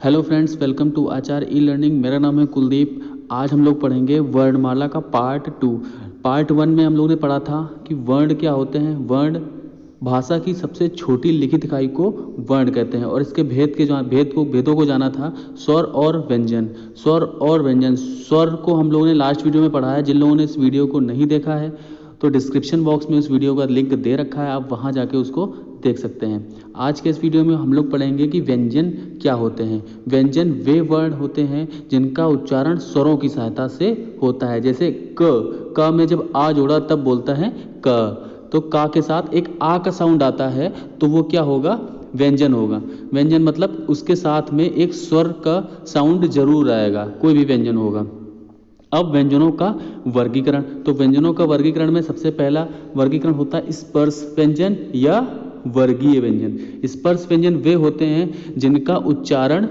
Hello friends, welcome to Acharya e learning. मेरा नाम है कुलदीप। आज हम लोग पढ़ेंगे वर्णमाला का पार्ट 2। पार्ट 1 में हम लोगों ने पढ़ा था कि वर्ण क्या होते हैं। वर्ण भाषा की सबसे छोटी लिखित इकाई को वर्ण कहते हैं और इसके भेदों को जाना था। स्वर और व्यंजन। स्वर को हम लोगों ने लास्ट वीडियो में पढ़ा है। जिन लोगों ने इस वीडियो को नहीं देखा है तो डिस्क्रिप्शन बॉक्स में उस वीडियो का लिंक दे रखा है, आप वहाँ जाके उसको देख सकते हैं। आज के इस वीडियो में हम लोग पढ़ेंगे कि व्यंजन क्या होते हैं। व्यंजन वे वर्ण होते हैं जिनका उच्चारण स्वरों की सहायता से होता है। जैसे क में जब आ जोड़ा तब बोलता है क, तो का के साथ एक आ का साउंड आता है तो वो क्या होगा, व्यंजन होगा। व्यंजन मतलब उसके साथ में एक स्वर का साउंड जरूर आएगा, कोई भी व्यंजन होगा। अब व्यंजनों का वर्गीकरण। तो व्यंजनों का वर्गीकरण में सबसे पहला वर्गीकरण होता है स्पर्श व्यंजन या वर्गीय व्यंजन। स्पर्श व्यंजन वे होते हैं जिनका उच्चारण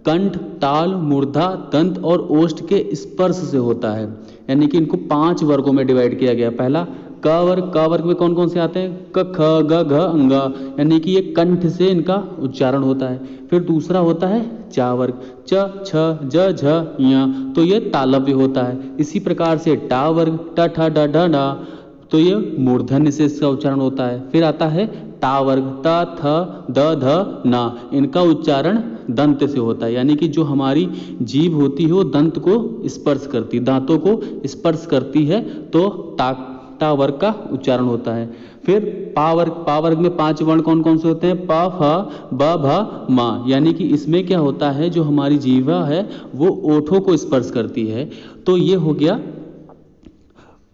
कंठ, ताल, मूर्धा, दंत और ओष्ठ के स्पर्श से होता है। यानी कि इनको 5 वर्गों में डिवाइड किया गया। पहला क वर्ग में कौन कौन से आते हैं, क, ख, ग, घ, अंग, यानी कि ये कंठ से इनका उच्चारण होता है। फिर दूसरा होता है चा वर्ग, च, छ, ज, झ, ञ, तो ये तालव्य होता है। इसी प्रकार से टा वर्ग, ट, ठ, ड, ढ, ढ, तो ये मूर्धन्य से इसका उच्चारण होता है। फिर आता है ता वर्ग, त, थ, द, ध, न, इनका उच्चारण दंत से होता है। यानी कि जो हमारी जीभ होती है वो दंत को स्पर्श करती, दांतों को स्पर्श करती है, तो टा वर्ग का उच्चारण होता है। फिर पा वर्ग में 5 वर्ण कौन कौन से होते हैं, प, फ, ब, भ, म, यानी कि इसमें क्या होता है, जो हमारी जीवा है वो ओठों को स्पर्श करती है। तो ये हो गया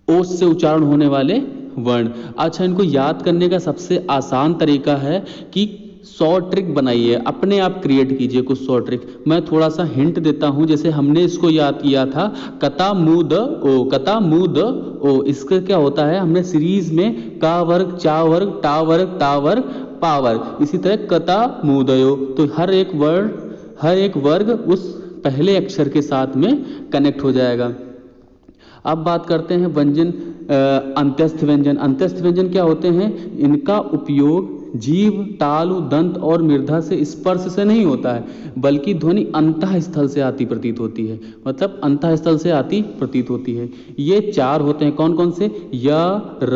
ओठ से उच्चारण होने वाले वर्ण। अच्छा, इनको याद करने का सबसे आसान तरीका है कि 100 ट्रिक बनाइए, अपने आप क्रिएट कीजिए कुछ 100 ट्रिक। मैं थोड़ा सा हिंट देता हूं। जैसे हमने इसको याद किया था कता मु द ओ, कता मु द ओ, इसका क्या होता है, हमने सीरीज में का वर्ग, चा वर्ग, टा वर्ग, ता वर्ग, पा वर्ग, इसी तरह कता मु दयो, तो हर एक वर्ग उस पहले अक्षर के साथ में कनेक्ट हो जाएगा। अब बात करते हैं व्यंजन, अंत्यस्थ व्यंजन। अंत्यस्थ व्यंजन क्या होते हैं, इनका उपयोग जीभ, तालु, दंत और मूर्धा से स्पर्श से नहीं होता है, बल्कि ध्वनि अंतः स्थल से आती प्रतीत होती है। मतलब अंतः स्थल से आती प्रतीत होती है। ये 4 होते हैं। कौन कौन से, य, र,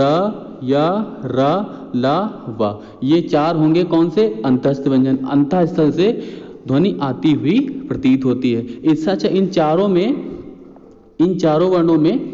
ला, वा, ये 4 होंगे कौन से, अंतस्थ व्यंजन। अंतः स्थल से ध्वनि आती हुई प्रतीत होती है। इससे अच्छा इन चारों वर्णों में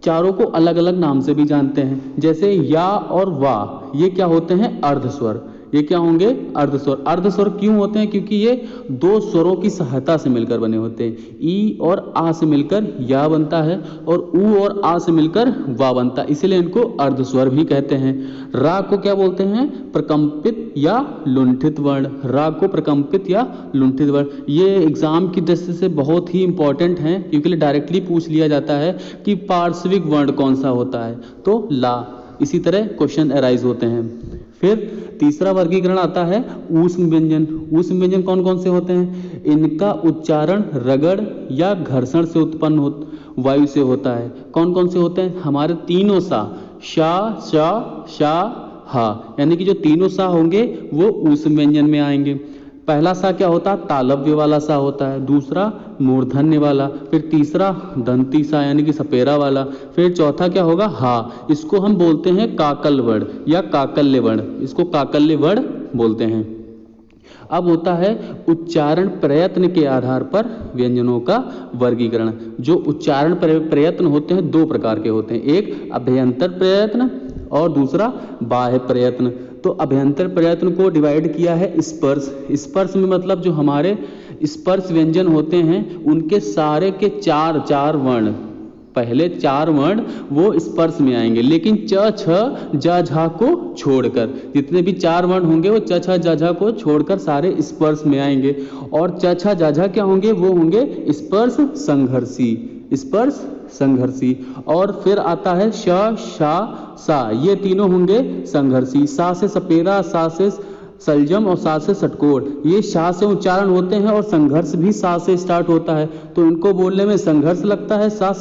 चारों को अलग अलग नाम से भी जानते हैं। जैसे या और वा, ये क्या होते हैं, अर्धस्वर। ये क्या होंगे, अर्धस्वर। अर्धस्वर क्यों होते हैं, क्योंकि ये 2 स्वरों की सहायता से मिलकर बने होते हैं। ई और आ से मिलकर या बनता है और ऊ और आ से मिलकर वा बनता है, इसलिए इनको अर्धस्वर भी कहते हैं। रा को क्या बोलते हैं, प्रकंपित या लुंठित वर्ण। रा को प्रकंपित या लुंठित वर्ण। ये एग्जाम की दृष्टि से बहुत ही इंपॉर्टेंट है, क्योंकि डायरेक्टली पूछ लिया जाता है कि पार्श्विक वर्ण कौन सा होता है, तो ला। इसी तरह क्वेश्चन अराइज होते हैं। फिर तीसरा वर्गीकरण आता है ऊष्म व्यंजन। ऊष्म व्यंजन कौन कौन से होते हैं, इनका उच्चारण रगड़ या घर्षण से उत्पन्न वायु से होता है। कौन कौन से होते हैं, हमारे तीनों सा, शा, शा, शा, हा, यानी कि जो तीनों सा होंगे वो ऊष्म व्यंजन में आएंगे। पहला सा क्या होता है, तालव्य वाला सा होता है। दूसरा मूर्धन्य वाला। फिर तीसरा दंती सा यानी कि सपेरा वाला। फिर चौथा क्या होगा, हा। इसको हम बोलते हैं काकल वर्ण या काकल्य वर्ण। इसको काकल्य वर्ण बोलते हैं। अब होता है उच्चारण प्रयत्न के आधार पर व्यंजनों का वर्गीकरण। जो उच्चारण प्रयत्न होते हैं 2 प्रकार के होते हैं, एक अभ्यंतर प्रयत्न और दूसरा बाह्य प्रयत्न। तो अभ्यंतर प्रयत्न को डिवाइड किया है स्पर्श। स्पर्श में मतलब जो हमारे स्पर्श व्यंजन होते हैं उनके सारे के 4 वर्ण, पहले 4 वर्ण वो स्पर्श में आएंगे, लेकिन च, छ, ज, झा को छोड़कर जितने भी 4 वर्ण होंगे वो च, छ, ज, झा को छोड़कर सारे स्पर्श में आएंगे। और च, छ, ज, झा क्या होंगे, वो होंगे स्पर्श संघर्षी, स्पर्श संघर्षी। और फिर आता है श, शा, सा, ये तीनों होंगे संघर्षी। सा से सपेरा, सा से सलजम और सा से षटकोण, ये शा से उच्चारण होते हैं और संघर्ष भी सा से स्टार्ट होता है, तो इनको बोलने में संघर्ष लगता है। सा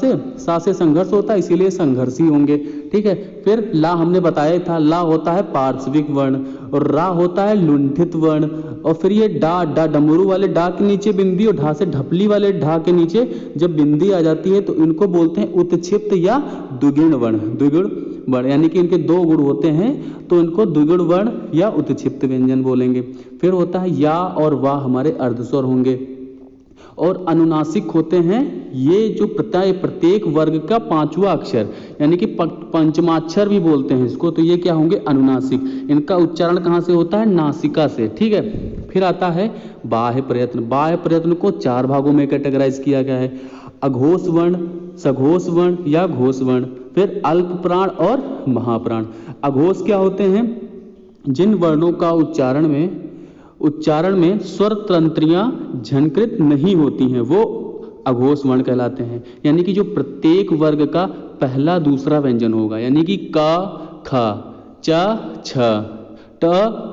से संघर्ष होता है, इसीलिए संघर्षी होंगे। ठीक है। फिर ला हमने बताया था, ला होता है पार्श्विक वर्ण और रा होता है लुंठित वर्ण। और फिर ये डा, डा डमरू वाले डा के नीचे बिंदी और ढा से ढपली वाले ढा के नीचे जब बिंदी आ जाती है तो इनको बोलते हैं उत्क्षिप्त या द्विगुण वर्ण। द्विगुण वर्ण यानी कि इनके दो गुण होते हैं तो इनको द्विगुण वर्ण या उत्क्षिप्त व्यंजन बोलेंगे। फिर होता है या और वाह हमारे अर्धस्वर होंगे। और अनुनासिक होते हैं ये जो प्रत्येक वर्ग का पांचवा अक्षर यानी कि पंचमाक्षर भी बोलते हैं इसको, तो ये क्या होंगे अनुनासिक। इनका उच्चारण कहाँ से होता है, नासिका से, ठीक है। फिर आता है बाह्य प्रयत्न। बाह्य प्रयत्न को चार भागों में कैटेगराइज किया गया है, अघोष वर्ण, सघोष वर्ण या घोष वर्ण। फिर अल्प प्राण और महाप्राण। अघोष क्या होते हैं, जिन वर्णों का उच्चारण में स्वर तंत्रियां झनकृत नहीं होती हैं वो अघोष वर्ण कहलाते हैं। यानी कि जो प्रत्येक वर्ग का पहला दूसरा व्यंजन होगा, यानी कि क ख च छ ट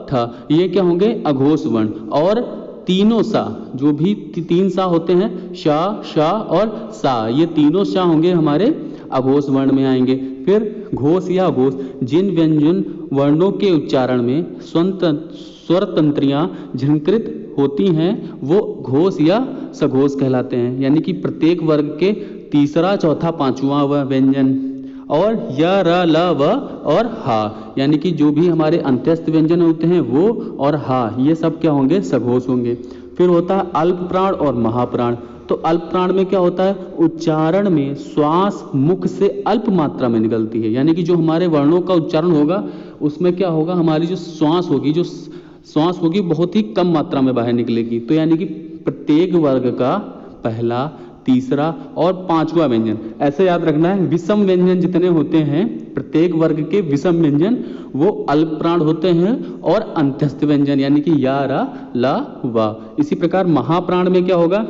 ठ, ये क्या होंगे अघोष वर्ण। और तीनों सा, जो भी तीन सा होते हैं, शा शा और सा, ये तीनों सा होंगे हमारे अघोष वर्ण में आएंगे। फिर घोष या अघोष, जिन व्यंजन वर्णों के उच्चारण में स्वर तंत्रियां झंकृत होती हैं वो घोष या सघोष कहलाते हैं। यानी कि प्रत्येक वर्ग के तीसरा चौथा पांचवा व्यंजन। और य र ल व और हा, यानी कि जो भी हमारे अंत्यस्थ व्यंजन होते हैं वो और हा, ये सब क्या होंगे सघोष होंगे। फिर होता है अल्प प्राण और महाप्राण। तो अल्प प्राण में क्या होता है, उच्चारण में श्वास मुख से अल्प मात्रा में निकलती है। यानी कि जो हमारे वर्णों का उच्चारण होगा उसमें क्या होगा, हमारी जो श्वास होगी बहुत ही कम मात्रा में बाहर निकलेगी। तो यानी कि प्रत्येक वर्ग का पहला, तीसरा और पांचवा व्यंजन, ऐसे याद रखना है। विषम व्यंजन जितने होते हैं प्रत्येक वर्ग के विषम व्यंजन वो अल्प प्राण होते हैं और अंत्यस्थ व्यंजन यानी कि या रा ला वा। इसी प्रकार महाप्राण में क्या होगा,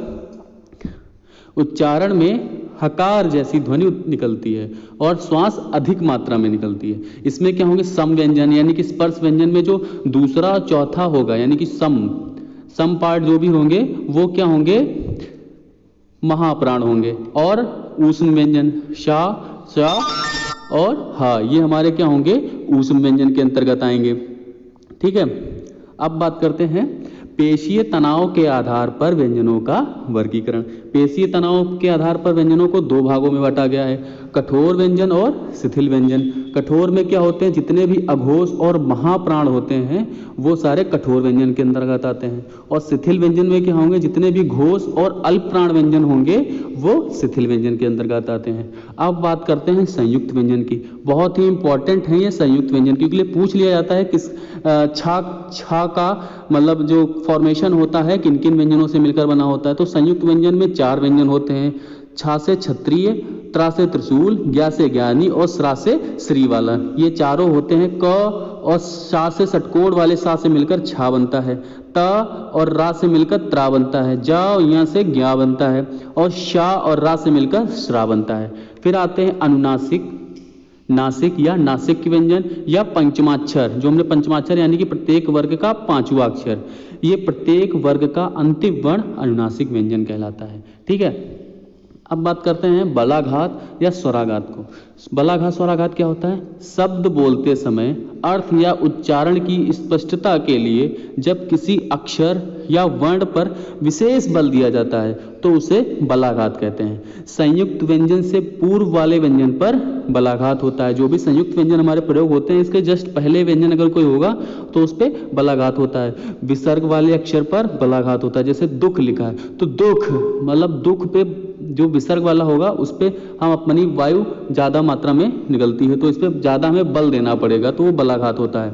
उच्चारण में हकार जैसी ध्वनि निकलती है और श्वास अधिक मात्रा में निकलती है। इसमें क्या होंगे सम व्यंजन, यानी कि स्पर्श व्यंजन में जो दूसरा चौथा होगा यानी कि सम पार्ट जो भी होंगे वो क्या होंगे महाप्राण होंगे। और ऊष्म व्यंजन शा शा और हा, ये हमारे क्या होंगे ऊष्म व्यंजन के अंतर्गत आएंगे। ठीक है, अब बात करते हैं पेशीय तनाव के आधार पर व्यंजनों का वर्गीकरण। पेशीय तनाव के आधार पर व्यंजनों को दो भागों में बांटा गया है, कठोर व्यंजन और शिथिल व्यंजन। कठोर में क्या होते हैं, जितने भी अघोष और महाप्राण होते हैं वो सारे कठोर व्यंजन के अंतर्गत आते हैं। और शिथिल व्यंजन में क्या होंगे, जितने भी घोष और अल्प प्राण व्यंजन होंगे वो शिथिल व्यंजन के अंतर्गत आते हैं। अब बात करते हैं संयुक्त व्यंजन की। बहुत ही इंपॉर्टेंट है ये संयुक्त व्यंजन, क्योंकि पूछ लिया जाता है किस छा का मतलब जो फॉर्मेशन होता है किन किन व्यंजनों से मिलकर बना होता है। तो संयुक्त व्यंजन में चार व्यंजन होते हैं, छा से क्षत्रिय, त्रा से त्रिशूल, ज्ञा से ज्ञानी और श्रा से श्री वाला। ये चारों होते हैं। क और शा से षटकोण वाले सा से मिलकर छा बनता है, त और रा से मिलकर त्रा बनता है, जा और यहाँ से ज्ञा बनता है और शा और रा से मिलकर श्रा बनता है। फिर आते हैं अनुनासिक, नासिक या नासिक के व्यंजन या पंचमाक्षर, जो हमने पंचमाक्षर यानी कि प्रत्येक वर्ग का पांचवा अक्षर, ये प्रत्येक वर्ग का अंतिम वर्ण अनुनासिक व्यंजन कहलाता है। ठीक है, अब बात करते हैं बलाघात या स्वराघात को। बलाघात स्वराघात क्या होता है, शब्द बोलते समय अर्थ या उच्चारण की स्पष्टता के लिए जब किसी अक्षर या वर्ण पर विशेष बल दिया जाता है तो उसे बलाघात कहते हैं। संयुक्त व्यंजन से पूर्व वाले व्यंजन पर बलाघात होता है। जो भी संयुक्त व्यंजन हमारे प्रयोग होते हैं इसके जस्ट पहले व्यंजन अगर कोई होगा तो उस पर बलाघात होता है। विसर्ग वाले अक्षर पर बलाघात होता है, जैसे दुख लिखा है तो दुख मतलब दुख पे जो विसर्ग वाला होगा उस पर हम अपनी वायु ज्यादा मात्रा में निकलती है तो इस पर ज्यादा हमें बल देना पड़ेगा तो वो बलाघात होता है।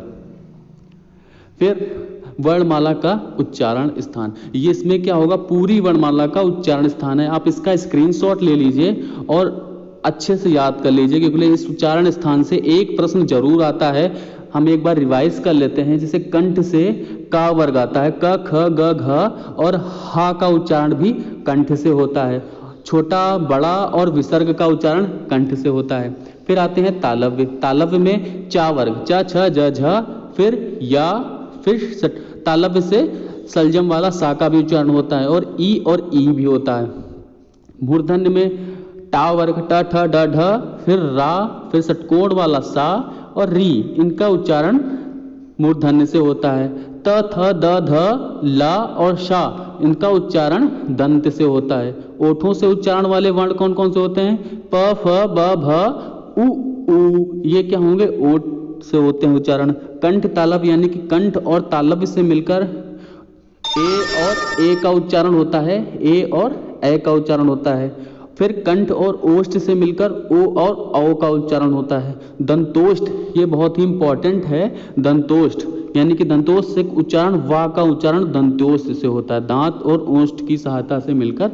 फिर वर्णमाला का उच्चारण स्थान, ये इसमें क्या होगा पूरी वर्णमाला का उच्चारण स्थान है। आप इसका स्क्रीनशॉट ले लीजिए और अच्छे से याद कर लीजिए, क्योंकि इस उच्चारण स्थान से एक प्रश्न जरूर आता है। हम एक बार रिवाइज कर लेते हैं। जैसे कंठ से का वर्ग आता है, क ख ग घ और हा का उच्चारण भी कंठ से होता है। छोटा बड़ा और विसर्ग का उच्चारण कंठ से होता है। फिर आते हैं तालव्य। तालव्य में चा वर्ग च छ ज झ फिर या फिर तालव्य से सलजम वाला सा का भी उच्चारण होता है और ई भी होता है। मूर्धन्य में टा वर्ग ट ठ ड ढ, फिर रा, फिर षटकोण वाला सा और री, इनका उच्चारण मूर्धन्य से होता है। त थ द ध ला और शा, इनका उच्चारण दंत से होता है। ओठों से उच्चारण वाले वर्ण कौन कौन से होते हैं? प फ ब भ उ ऊ, ये क्या होंगे? ओठ से होते हैं उच्चारण। कंठ तालव्य यानी कि कंठ और तालव्य से मिलकर ए और ए का उच्चारण होता है, ए और ए का उच्चारण होता है। फिर कंठ और ओष्ठ से मिलकर ओ और औ का उच्चारण होता है। दंतोष्ठ, ये बहुत ही इंपॉर्टेंट है। दंतोष्ठ यानी कि दंतोष्ठ से उच्चारण वा का उच्चारण दंतोष्ठ से होता है। दांत और ओष्ठ की सहायता से मिलकर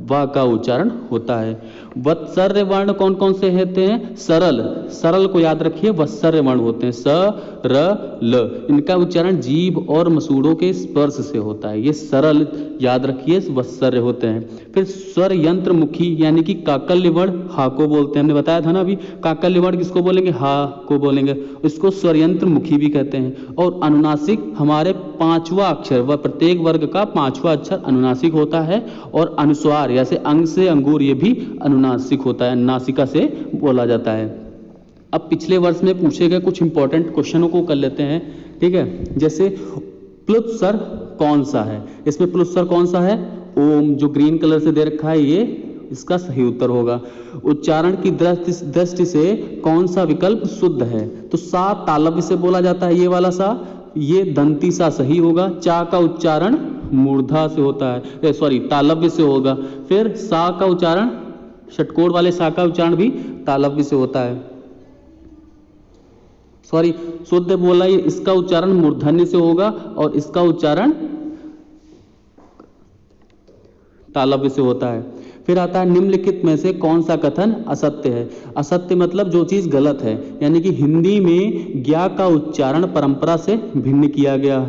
वा का उच्चारण होता है। वत्सर्य वर्ण कौन कौन से होते हैं? सरल, सरल को याद रखिए, वत्सर्य वर्ण होते हैं स र ल, इनका उच्चारण जीभ और मसूड़ों के स्पर्श से होता है। ये सरल याद रखिए, वत्सर्य होते हैं। फिर स्वर यंत्र मुखी यानी कि काकल्य वर्ण हा को बोलते हैं। हमने बताया था ना अभी, काकल्य वर्ण किसको बोलेंगे? हा को बोलेंगे। इसको स्वर यंत्र मुखी भी कहते हैं। और अनुनासिक हमारे पांचवा अक्षर, वह प्रत्येक वर्ग का पांचवा अक्षर अनुनासिक होता है। और अनुस्वार जैसे अंग से अंगूर, ये भी अनुनासिक होता है, नासिका से बोला जाता है। अब पिछले वर्ष में पूछे गए कुछ इंपॉर्टेंट क्वेश्चनों को कर लेते हैं, ठीक है। जैसे प्लुत स्वर कौन सा है? इसमें प्लुत स्वर कौन सा है? ओम, जो ग्रीन कलर से दे रखा है, ये इसका सही उत्तर होगा। उच्चारण की दृष्टि से कौन सा विकल्प शुद्ध है? तो सा तालव्य से बोला जाता है, ये वाला सा, ये दंती सा सही होगा। चा का उच्चारण मूर्धा से होता है, सॉरी तालव्य से होगा। फिर सा का उच्चारण, षटकोण वाले सा का उच्चारण भी तालव्य से होता है। सॉरी, शुद्ध बोला, ये इसका उच्चारण मूर्धन्य से होगा और इसका उच्चारण तालव्य से होता है। फिर आता है निम्नलिखित में से कौन सा कथन असत्य है? असत्य मतलब जो चीज गलत है, यानी कि हिंदी में ज्ञा का उच्चारण परंपरा से भिन्न किया गया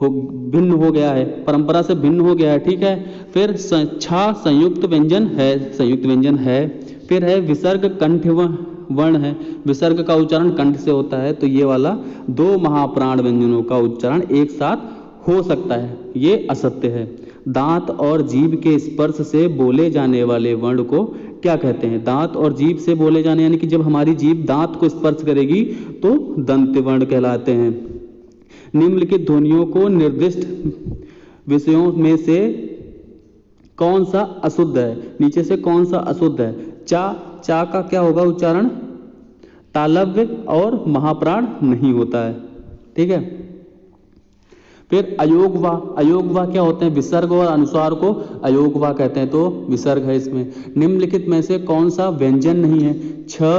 भिन्न हो गया है, परंपरा से भिन्न हो गया है, ठीक है। फिर छा संयुक्त व्यंजन है, संयुक्त व्यंजन है। फिर है विसर्ग कंठ वर्ण है, विसर्ग का उच्चारण कंठ से होता है। तो ये वाला दो महाप्राण व्यंजनों का उच्चारण एक साथ हो सकता है, ये असत्य है। दांत और जीभ के स्पर्श से बोले जाने वाले वर्ण को क्या कहते हैं? दांत और जीभ से बोले जाने, यानी कि जब हमारी जीभ दांत को स्पर्श करेगी तो दंत वर्ण कहलाते हैं। निम्नलिखित ध्वनियों को निर्दिष्ट विषयों में से कौन सा अशुद्ध है? नीचे से कौन सा अशुद्ध है? चा, चा का क्या होगा उच्चारण? तालव्य और महाप्राण नहीं होता है, ठीक है। फिर अयोगवा, अयोगवा क्या होते हैं? विसर्ग और अनुस्वार को अयोगवा कहते हैं, तो विसर्ग है इसमें। निम्नलिखित में से कौन सा व्यंजन नहीं है? छ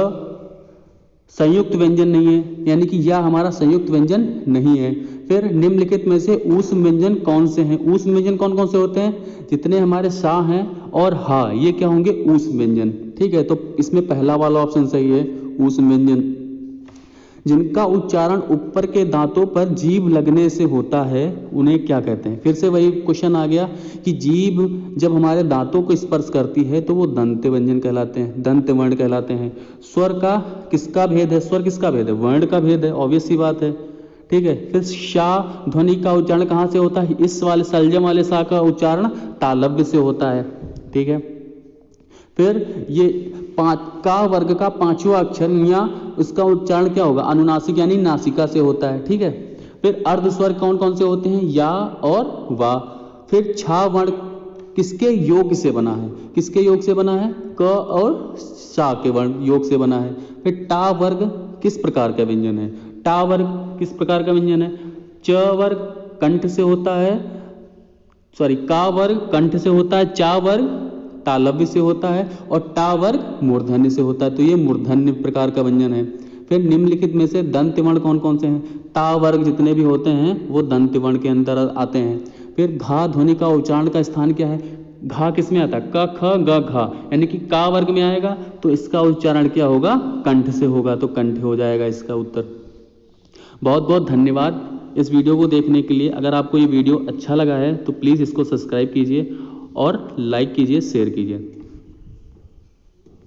संयुक्त व्यंजन नहीं है, यानी कि यह हमारा संयुक्त व्यंजन नहीं है। फिर निम्नलिखित में से ऊष्म व्यंजन कौन से हैं? ऊष्म व्यंजन कौन कौन से होते हैं? जितने हमारे सा हैं और हा, ये क्या होंगे? ऊष्म व्यंजन, ठीक है। तो इसमें पहला वाला ऑप्शन सही है, ऊष्म व्यंजन। जिनका उच्चारण ऊपर के दांतों पर जीभ लगने से होता है उन्हें क्या कहते हैं? फिर से वही क्वेश्चन आ गया कि जीभ जब हमारे दांतों को स्पर्श करती है तो वो दंत व्यंजन कहलाते हैं, दंत वर्ण कहलाते हैं। स्वर का किसका भेद है? स्वर किसका भेद है? वर्ण का भेद है, ऑब्वियस सी बात है, ठीक है। फिर शा ध्वनि का उच्चारण कहाँ से होता है? इस वाले सलजम वाले सा का उच्चारण तालव्य से होता है, ठीक है। फिर ये का वर्ग का पांचवा अक्षर या उसका उच्चारण क्या होगा? अनुनासिक यानी नासिका से होता है, ठीक है। फिर अर्ध स्वर कौन कौन से होते हैं? या और वा। फिर छा वर्ण किसके योग से बना है? किसके योग से बना है? क और शा के वर्ण योग से बना है। फिर टा वर्ग किस प्रकार का व्यंजन है? टा वर्ग किस प्रकार का व्यंजन है? च वर्ग कंठ से होता है, सॉरी का वर्ग कंठ से होता है, चा वर्ग तालव्य से होता है और टा वर्ग मूर्धन्य से होता है, तो ये मूर्धन्य प्रकार का व्यंजन है। फिर निम्नलिखित में से दंत वर्ण कौन कौन से हैं? ता वर्ग जितने भी होते हैं वो दंत वर्ण के अंदर आते हैं। फिर घा ध्वनि का उच्चारण का स्थान क्या है? घा किस में आता है? क ख ग घा, यानी कि का वर्ग में आएगा तो इसका उच्चारण क्या होगा? कंठ से होगा, तो कंठ हो जाएगा इसका उत्तर। बहुत बहुत धन्यवाद इस वीडियो को देखने के लिए। अगर आपको ये वीडियो अच्छा लगा है तो प्लीज़ इसको सब्सक्राइब कीजिए और लाइक कीजिए, शेयर कीजिए।